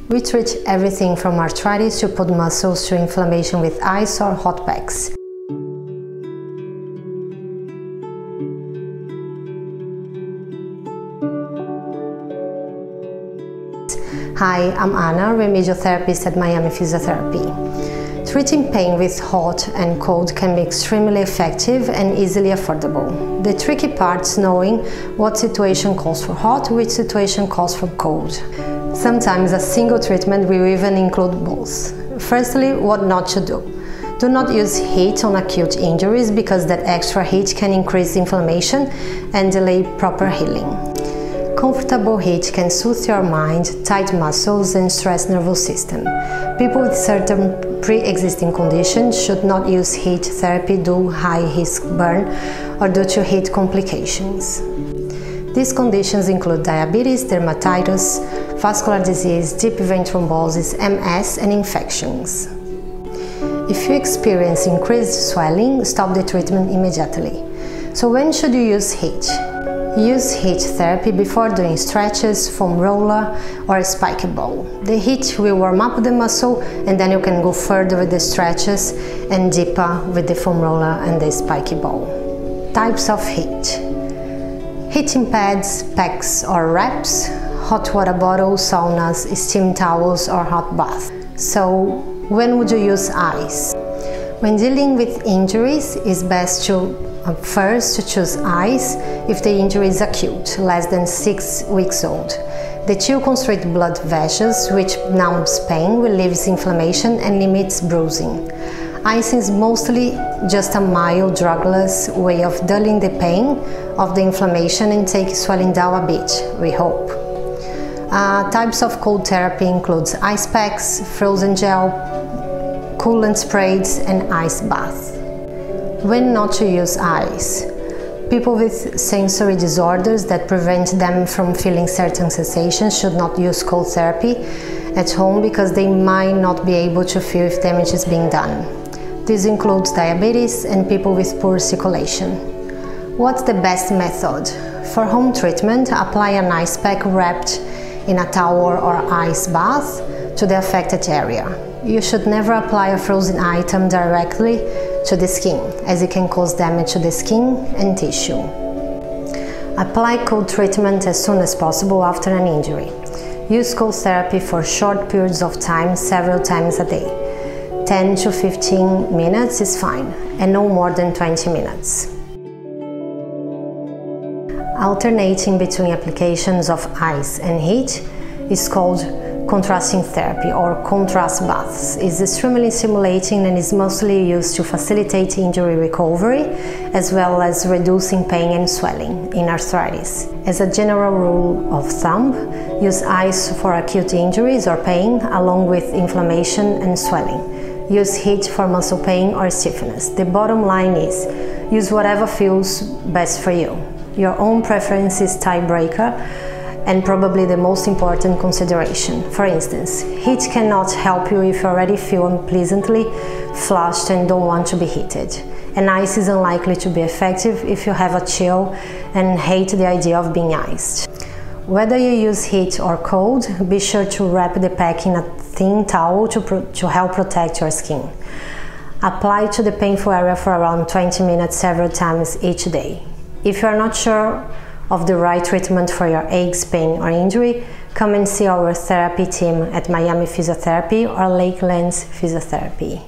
We treat everything from arthritis to pulled muscles to inflammation with ice or hot packs. Hi, I'm Anna, remedial therapist at Miami Physiotherapy. Treating pain with hot and cold can be extremely effective and easily affordable. The tricky part is knowing what situation calls for hot, which situation calls for cold. Sometimes a single treatment will even include both. Firstly, what not to do. Do not use heat on acute injuries because that extra heat can increase inflammation and delay proper healing. Comfortable heat can soothe your mind, tight muscles and stress nervous system. People with certain pre-existing conditions should not use heat therapy due to high-risk burn or due to heat complications. These conditions include diabetes, dermatitis, vascular disease, deep vein thrombosis, MS and infections. If you experience increased swelling, stop the treatment immediately. So when should you use heat? Use heat therapy before doing stretches, foam roller or a spiky ball. The heat will warm up the muscle and then you can go further with the stretches and deeper with the foam roller and the spiky ball. Types of heat. Heating pads, packs or wraps, hot water bottles, saunas, steam towels or hot bath. So when would you use ice? When dealing with injuries, it's best to first choose ice if the injury is acute, less than 6 weeks old. The chill constricts blood vessels, which numbs pain, relieves inflammation and limits bruising. Ice is mostly just a mild, drugless way of dulling the pain of the inflammation and take swelling down a bit, we hope. Types of cold therapy includes ice packs, frozen gel, coolant sprays and ice bath. When not to use ice. People with sensory disorders that prevent them from feeling certain sensations should not use cold therapy at home because they might not be able to feel if damage is being done. This includes diabetes and people with poor circulation. What's the best method? For home treatment, apply an ice pack wrapped in a towel or ice bath to the affected area. You should never apply a frozen item directly to the skin, as it can cause damage to the skin and tissue. Apply cold treatment as soon as possible after an injury. Use cold therapy for short periods of time, several times a day. 10 to 15 minutes is fine, and no more than 20 minutes. Alternating between applications of ice and heat is called contrasting therapy or contrast baths. It's extremely stimulating and is mostly used to facilitate injury recovery as well as reducing pain and swelling in arthritis. As a general rule of thumb, use ice for acute injuries or pain along with inflammation and swelling. Use heat for muscle pain or stiffness. The bottom line is, use whatever feels best for you. Your own preference is tiebreaker and probably the most important consideration. For instance, heat cannot help you if you already feel unpleasantly flushed and don't want to be heated. And ice is unlikely to be effective if you have a chill and hate the idea of being iced. Whether you use heat or cold, be sure to wrap the pack in a thin towel to help protect your skin. Apply to the painful area for around 20 minutes several times each day. If you are not sure of the right treatment for your aches, pain or injury, come and see our therapy team at Miami Physiotherapy or Lakelands Physiotherapy.